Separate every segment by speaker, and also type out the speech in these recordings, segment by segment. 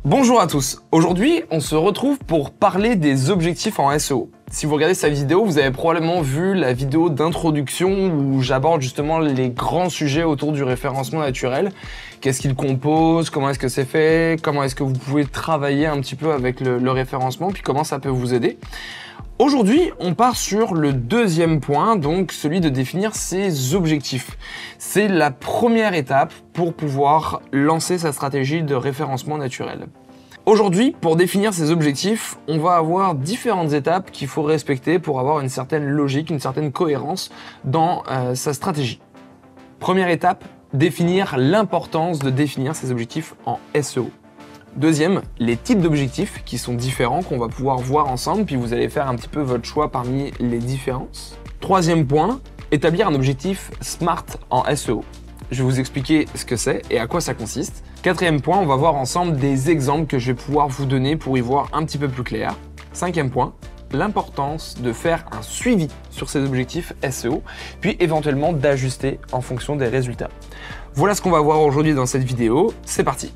Speaker 1: Bonjour à tous, aujourd'hui on se retrouve pour parler des objectifs en SEO. Si vous regardez cette vidéo, vous avez probablement vu la vidéo d'introduction où j'aborde justement les grands sujets autour du référencement naturel. Qu'est-ce qu'il compose, comment est-ce que c'est fait, comment est-ce que vous pouvez travailler un petit peu avec le référencement, puis comment ça peut vous aider. Aujourd'hui, on part sur le deuxième point, donc celui de définir ses objectifs. C'est la première étape pour pouvoir lancer sa stratégie de référencement naturel. Aujourd'hui, pour définir ses objectifs, on va avoir différentes étapes qu'il faut respecter pour avoir une certaine logique, une certaine cohérence dans sa stratégie. Première étape, définir l'importance de définir ses objectifs en SEO. Deuxième, les types d'objectifs qui sont différents, qu'on va pouvoir voir ensemble, puis vous allez faire un petit peu votre choix parmi les différences. Troisième point, établir un objectif SMART en SEO. Je vais vous expliquer ce que c'est et à quoi ça consiste. Quatrième point, on va voir ensemble des exemples que je vais pouvoir vous donner pour y voir un petit peu plus clair. Cinquième point, l'importance de faire un suivi sur ces objectifs SEO, puis éventuellement d'ajuster en fonction des résultats. Voilà ce qu'on va voir aujourd'hui dans cette vidéo, c'est parti!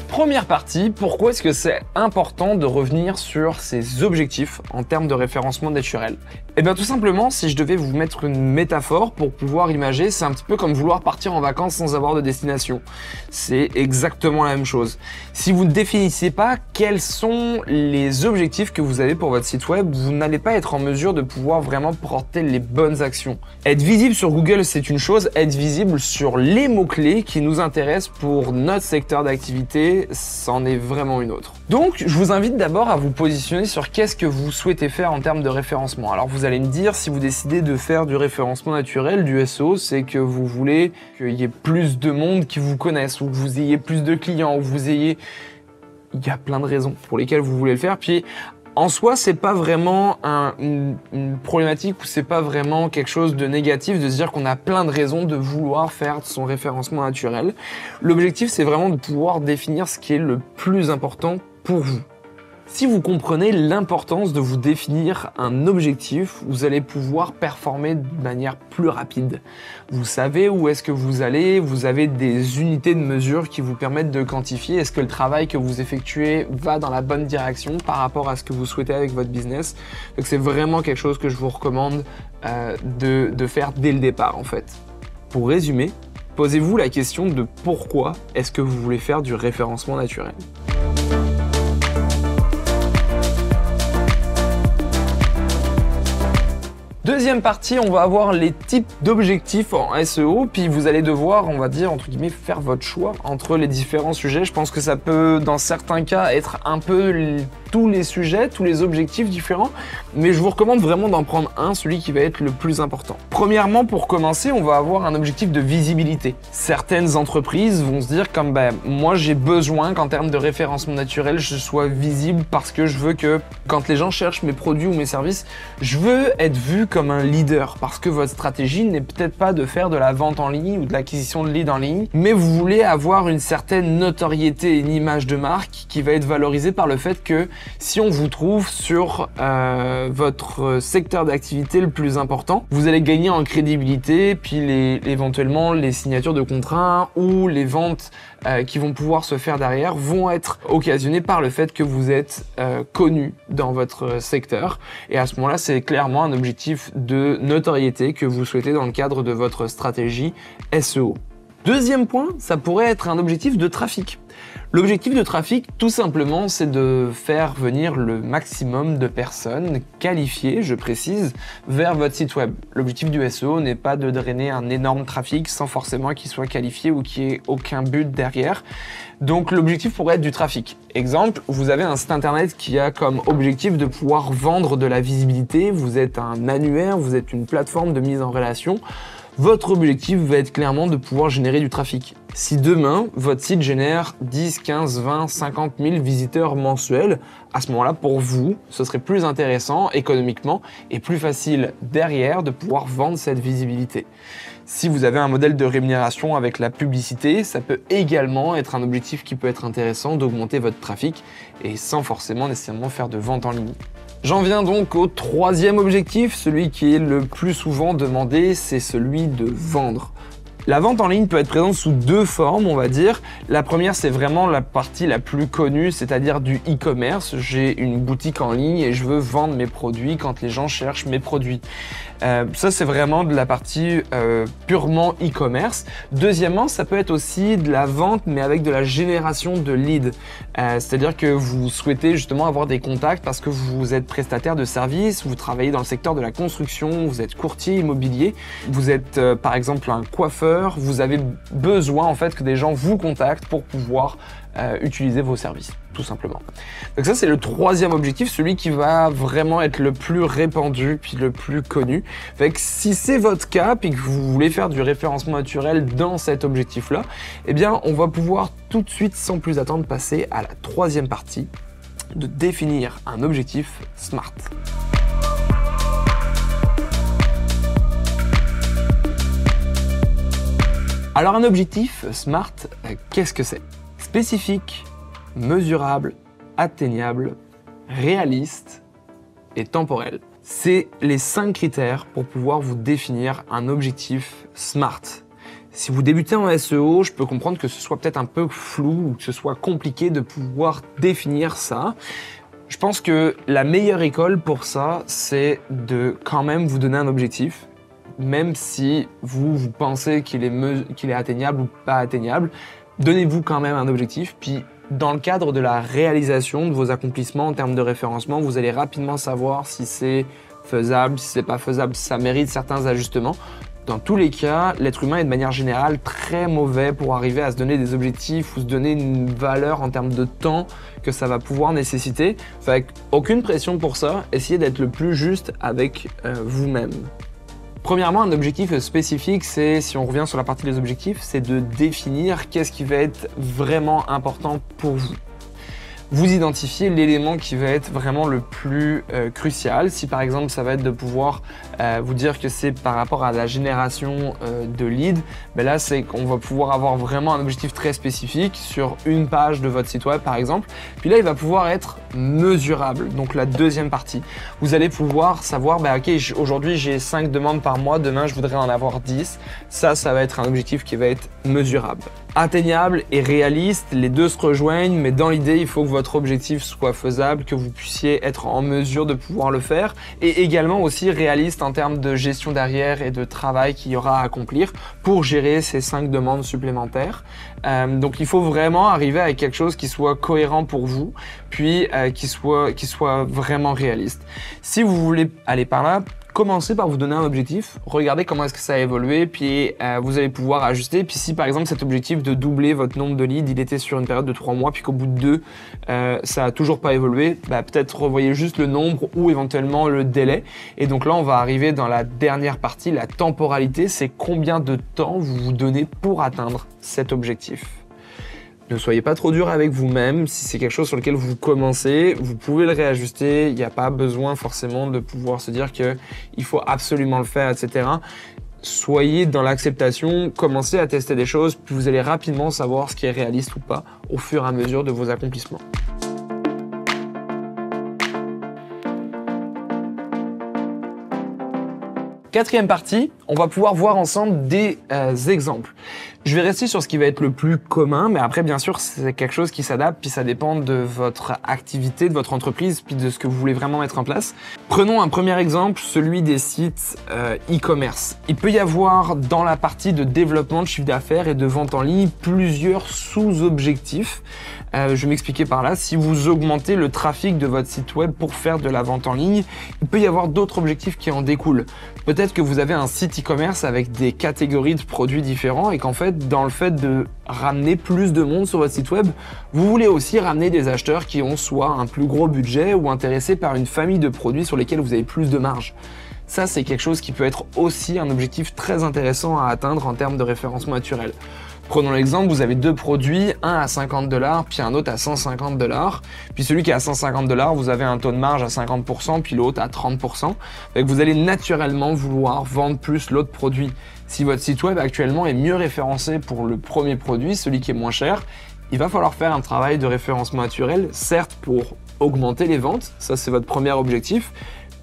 Speaker 1: Première partie, pourquoi est-ce que c'est important de revenir sur ses objectifs en termes de référencement naturel? Eh bien tout simplement, si je devais vous mettre une métaphore pour pouvoir imager, c'est un petit peu comme vouloir partir en vacances sans avoir de destination. C'est exactement la même chose. Si vous ne définissez pas quels sont les objectifs que vous avez pour votre site web, vous n'allez pas être en mesure de pouvoir vraiment porter les bonnes actions. Être visible sur Google, c'est une chose, être visible sur les mots-clés qui nous intéressent pour notre secteur d'activité, c'en est vraiment une autre. Donc, je vous invite d'abord à vous positionner sur qu'est-ce que vous souhaitez faire en termes de référencement. Alors, vous allez me dire, si vous décidez de faire du référencement naturel, du SEO, c'est que vous voulez qu'il y ait plus de monde qui vous connaisse, ou que vous ayez plus de clients, ou que vous ayez... Il y a plein de raisons pour lesquelles vous voulez le faire. Puis, en soi, c'est pas vraiment une problématique ou c'est pas vraiment quelque chose de négatif de se dire qu'on a plein de raisons de vouloir faire son référencement naturel. L'objectif, c'est vraiment de pouvoir définir ce qui est le plus important pour vous. Si vous comprenez l'importance de vous définir un objectif, vous allez pouvoir performer de manière plus rapide. Vous savez où est-ce que vous allez, vous avez des unités de mesure qui vous permettent de quantifier est-ce que le travail que vous effectuez va dans la bonne direction par rapport à ce que vous souhaitez avec votre business. Donc c'est vraiment quelque chose que je vous recommande de faire dès le départ en fait. Pour résumer, posez-vous la question de pourquoi est-ce que vous voulez faire du référencement naturel. Deuxième partie, on va avoir les types d'objectifs en SEO, puis vous allez devoir, on va dire, entre guillemets, faire votre choix entre les différents sujets. Je pense que ça peut, dans certains cas, être un peu tous les sujets, tous les objectifs différents, mais je vous recommande vraiment d'en prendre un, celui qui va être le plus important. Premièrement, pour commencer, on va avoir un objectif de visibilité. Certaines entreprises vont se dire comme, moi j'ai besoin qu'en termes de référencement naturel, je sois visible parce que je veux que quand les gens cherchent mes produits ou mes services, je veux être vu comme un leader parce que votre stratégie n'est peut-être pas de faire de la vente en ligne ou de l'acquisition de leads en ligne, mais vous voulez avoir une certaine notoriété et une image de marque qui va être valorisée par le fait que si on vous trouve sur votre secteur d'activité le plus important, vous allez gagner en crédibilité, puis éventuellement les signatures de contrats ou les ventes qui vont pouvoir se faire derrière vont être occasionnées par le fait que vous êtes connu dans votre secteur. Et à ce moment-là, c'est clairement un objectif de notoriété que vous souhaitez dans le cadre de votre stratégie SEO. Deuxième point, ça pourrait être un objectif de trafic. L'objectif de trafic, tout simplement, c'est de faire venir le maximum de personnes qualifiées, je précise, vers votre site web. L'objectif du SEO n'est pas de drainer un énorme trafic sans forcément qu'il soit qualifié ou qu'il n'y ait aucun but derrière. Donc l'objectif pourrait être du trafic. Exemple, vous avez un site internet qui a comme objectif de pouvoir vendre de la visibilité, vous êtes un annuaire, vous êtes une plateforme de mise en relation. Votre objectif va être clairement de pouvoir générer du trafic. Si demain, votre site génère 10, 15, 20, 50 000 visiteurs mensuels, à ce moment-là, pour vous, ce serait plus intéressant économiquement et plus facile derrière de pouvoir vendre cette visibilité. Si vous avez un modèle de rémunération avec la publicité, ça peut également être un objectif qui peut être intéressant d'augmenter votre trafic et sans forcément nécessairement faire de vente en ligne. J'en viens donc au troisième objectif, celui qui est le plus souvent demandé, c'est celui de vendre. La vente en ligne peut être présente sous deux formes, on va dire. La première, c'est vraiment la partie la plus connue, c'est-à-dire du e-commerce. J'ai une boutique en ligne et je veux vendre mes produits quand les gens cherchent mes produits. Ça, c'est vraiment de la partie purement e-commerce. Deuxièmement, ça peut être aussi de la vente, mais avec de la génération de leads. C'est-à-dire que vous souhaitez justement avoir des contacts parce que vous êtes prestataire de services, vous travaillez dans le secteur de la construction, vous êtes courtier immobilier, vous êtes par exemple un coiffeur, vous avez besoin en fait que des gens vous contactent pour pouvoir utiliser vos services, tout simplement. Donc ça, c'est le troisième objectif, celui qui va vraiment être le plus répandu puis le plus connu. Fait que si c'est votre cas puis que vous voulez faire du référencement naturel dans cet objectif-là, eh bien, on va pouvoir tout de suite, sans plus attendre, passer à la troisième partie de définir un objectif SMART. Alors un objectif SMART, qu'est-ce que c'est? Spécifique, mesurable, atteignable, réaliste et temporel. C'est les 5 critères pour pouvoir vous définir un objectif SMART. Si vous débutez en SEO, je peux comprendre que ce soit peut-être un peu flou ou que ce soit compliqué de pouvoir définir ça. Je pense que la meilleure école pour ça, c'est de quand même vous donner un objectif, même si vous pensez qu'il est atteignable ou pas atteignable. Donnez-vous quand même un objectif, puis dans le cadre de la réalisation de vos accomplissements en termes de référencement, vous allez rapidement savoir si c'est faisable, si c'est pas faisable, si ça mérite certains ajustements. Dans tous les cas, l'être humain est de manière générale très mauvais pour arriver à se donner des objectifs ou se donner une valeur en termes de temps que ça va pouvoir nécessiter. Fait aucune pression pour ça, essayez d'être le plus juste avec vous-même. Premièrement, un objectif spécifique, c'est, si on revient sur la partie des objectifs, c'est de définir qu'est-ce qui va être vraiment important pour vous. Vous identifiez l'élément qui va être vraiment le plus crucial. Si par exemple ça va être de pouvoir vous dire que c'est par rapport à la génération de leads, ben là c'est qu'on va pouvoir avoir vraiment un objectif très spécifique sur une page de votre site web par exemple. Puis là il va pouvoir être mesurable, donc la deuxième partie. Vous allez pouvoir savoir, ben, ok, aujourd'hui j'ai 5 demandes par mois, demain je voudrais en avoir 10. Ça va être un objectif qui va être mesurable. Atteignable et réaliste, les deux se rejoignent, mais dans l'idée, il faut que votre objectif soit faisable, que vous puissiez être en mesure de pouvoir le faire, et également aussi réaliste en termes de gestion derrière et de travail qu'il y aura à accomplir pour gérer ces 5 demandes supplémentaires. Donc il faut vraiment arriver avec quelque chose qui soit cohérent pour vous, puis qui soit vraiment réaliste. Si vous voulez aller par là, commencez par vous donner un objectif, regardez comment est-ce que ça a évolué, puis vous allez pouvoir ajuster. Puis si par exemple cet objectif de doubler votre nombre de leads, il était sur une période de 3 mois, puis qu'au bout de 2, ça a toujours pas évolué, bah, peut-être revoyez juste le nombre ou éventuellement le délai. Et donc là, on va arriver dans la dernière partie, la temporalité, c'est combien de temps vous vous donnez pour atteindre cet objectif. Ne soyez pas trop dur avec vous-même. Si c'est quelque chose sur lequel vous commencez, vous pouvez le réajuster. Il n'y a pas besoin forcément de pouvoir se dire qu'il faut absolument le faire, etc. Soyez dans l'acceptation, commencez à tester des choses, puis vous allez rapidement savoir ce qui est réaliste ou pas au fur et à mesure de vos accomplissements. Quatrième partie, on va pouvoir voir ensemble des exemples. Je vais rester sur ce qui va être le plus commun, mais après, bien sûr, c'est quelque chose qui s'adapte, puis ça dépend de votre activité, de votre entreprise, puis de ce que vous voulez vraiment mettre en place. Prenons un premier exemple, celui des sites e-commerce. Il peut y avoir dans la partie de développement de chiffre d'affaires et de vente en ligne plusieurs sous-objectifs. Je vais m'expliquer par là. Si vous augmentez le trafic de votre site web pour faire de la vente en ligne, il peut y avoir d'autres objectifs qui en découlent. Peut-être que vous avez un site e-commerce avec des catégories de produits différents et qu'en fait, dans le fait de ramener plus de monde sur votre site web, vous voulez aussi ramener des acheteurs qui ont soit un plus gros budget ou intéressés par une famille de produits sur lesquels vous avez plus de marge. Ça, c'est quelque chose qui peut être aussi un objectif très intéressant à atteindre en termes de référencement naturel. Prenons l'exemple, vous avez 2 produits, un à $50, puis un autre à $150. Puis celui qui est à $150, vous avez un taux de marge à 50%, puis l'autre à 30%. Donc vous allez naturellement vouloir vendre plus l'autre produit. Si votre site web actuellement est mieux référencé pour le premier produit, celui qui est moins cher, il va falloir faire un travail de référencement naturel, certes pour augmenter les ventes, ça c'est votre premier objectif,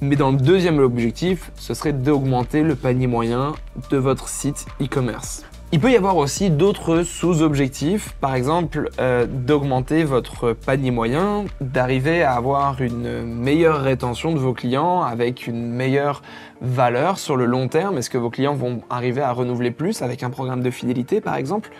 Speaker 1: mais dans le deuxième objectif, ce serait d'augmenter le panier moyen de votre site e-commerce. Il peut y avoir aussi d'autres sous-objectifs, par exemple d'augmenter votre panier moyen, d'arriver à avoir une meilleure rétention de vos clients avec une meilleure valeur sur le long terme. Est-ce que vos clients vont arriver à renouveler plus avec un programme de fidélité par exemple?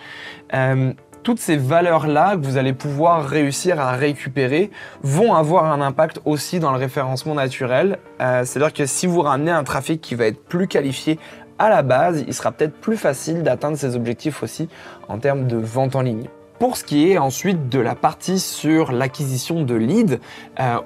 Speaker 1: Toutes ces valeurs-là que vous allez pouvoir réussir à récupérer vont avoir un impact aussi dans le référencement naturel. C'est-à-dire que si vous ramenez un trafic qui va être plus qualifié à la base, il sera peut-être plus facile d'atteindre ces objectifs aussi en termes de vente en ligne. Pour ce qui est ensuite de la partie sur l'acquisition de leads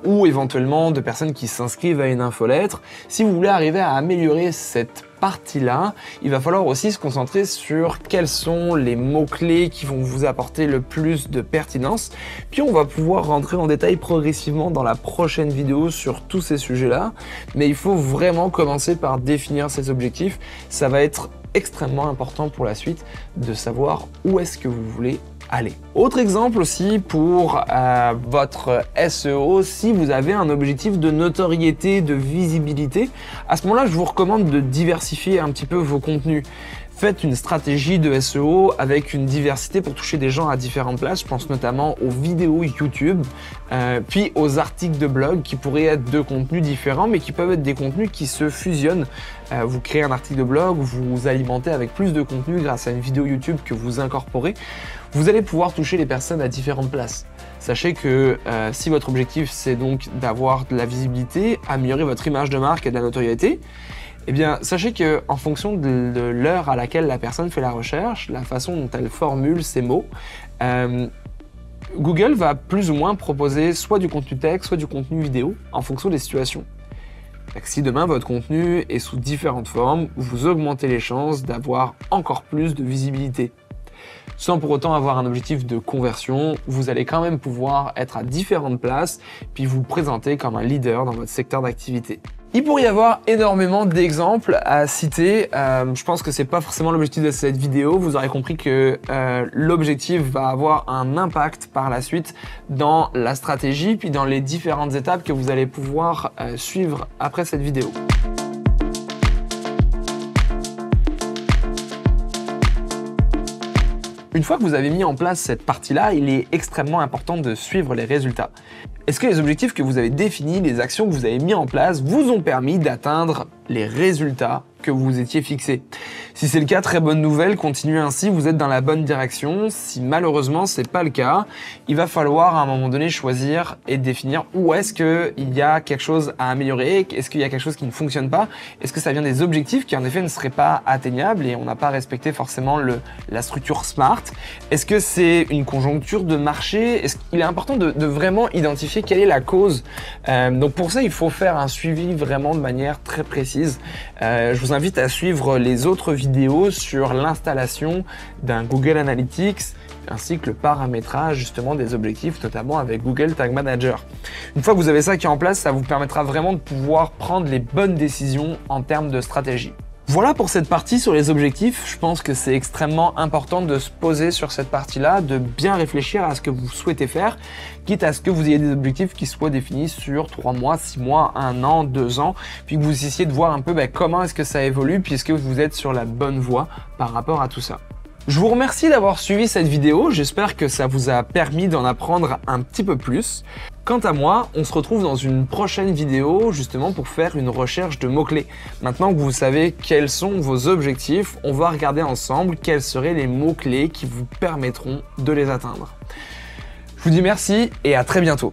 Speaker 1: ou éventuellement de personnes qui s'inscrivent à une infolettre, si vous voulez arriver à améliorer cette partie-là, il va falloir aussi se concentrer sur quels sont les mots-clés qui vont vous apporter le plus de pertinence. Puis on va pouvoir rentrer en détail progressivement dans la prochaine vidéo sur tous ces sujets-là. Mais il faut vraiment commencer par définir ces objectifs. Ça va être extrêmement important pour la suite de savoir où est-ce que vous voulez aller. Autre exemple aussi pour votre SEO, si vous avez un objectif de notoriété, de visibilité, à ce moment-là, je vous recommande de diversifier un petit peu vos contenus. Faites une stratégie de SEO avec une diversité pour toucher des gens à différentes places. Je pense notamment aux vidéos YouTube, puis aux articles de blog qui pourraient être deux contenus différents, mais qui peuvent être des contenus qui se fusionnent. Vous créez un article de blog, vous vous alimentez avec plus de contenu grâce à une vidéo YouTube que vous incorporez. Vous allez pouvoir toucher les personnes à différentes places. Sachez que si votre objectif c'est donc d'avoir de la visibilité, améliorer votre image de marque et de la notoriété, eh bien, sachez qu'en fonction de l'heure à laquelle la personne fait la recherche, la façon dont elle formule ses mots, Google va plus ou moins proposer soit du contenu texte, soit du contenu vidéo, en fonction des situations. Si demain votre contenu est sous différentes formes, vous augmentez les chances d'avoir encore plus de visibilité. Sans pour autant avoir un objectif de conversion, vous allez quand même pouvoir être à différentes places, puis vous présenter comme un leader dans votre secteur d'activité. Il pourrait y avoir énormément d'exemples à citer. Je pense que c'est pas forcément l'objectif de cette vidéo. Vous aurez compris que l'objectif va avoir un impact par la suite dans la stratégie, puis dans les différentes étapes que vous allez pouvoir suivre après cette vidéo. Une fois que vous avez mis en place cette partie-là, il est extrêmement important de suivre les résultats. Est-ce que les objectifs que vous avez définis, les actions que vous avez mis en place vous ont permis d'atteindre les résultats que vous étiez fixés? Si c'est le cas, très bonne nouvelle, continuez ainsi, vous êtes dans la bonne direction. Si malheureusement c'est pas le cas, il va falloir à un moment donné choisir et définir où est-ce qu'il y a quelque chose à améliorer, est-ce qu'il y a quelque chose qui ne fonctionne pas, est-ce que ça vient des objectifs qui en effet ne seraient pas atteignables et on n'a pas respecté forcément la structure SMART, est-ce que c'est une conjoncture de marché, il est important de vraiment identifier quelle est la cause. Donc pour ça il faut faire un suivi vraiment de manière très précise. Je vous invite à suivre les autres vidéos sur l'installation d'un Google Analytics ainsi que le paramétrage justement des objectifs, notamment avec Google Tag Manager. Une fois que vous avez ça qui est en place, ça vous permettra vraiment de pouvoir prendre les bonnes décisions en termes de stratégie. Voilà pour cette partie sur les objectifs. Je pense que c'est extrêmement important de se poser sur cette partie-là, de bien réfléchir à ce que vous souhaitez faire, quitte à ce que vous ayez des objectifs qui soient définis sur 3 mois, 6 mois, 1 an, 2 ans, puis que vous essayez de voir un peu comment est-ce que ça évolue, puis est-ce que vous êtes sur la bonne voie par rapport à tout ça. Je vous remercie d'avoir suivi cette vidéo, j'espère que ça vous a permis d'en apprendre un petit peu plus. Quant à moi, on se retrouve dans une prochaine vidéo justement pour faire une recherche de mots-clés. Maintenant que vous savez quels sont vos objectifs, on va regarder ensemble quels seraient les mots-clés qui vous permettront de les atteindre. Je vous dis merci et à très bientôt.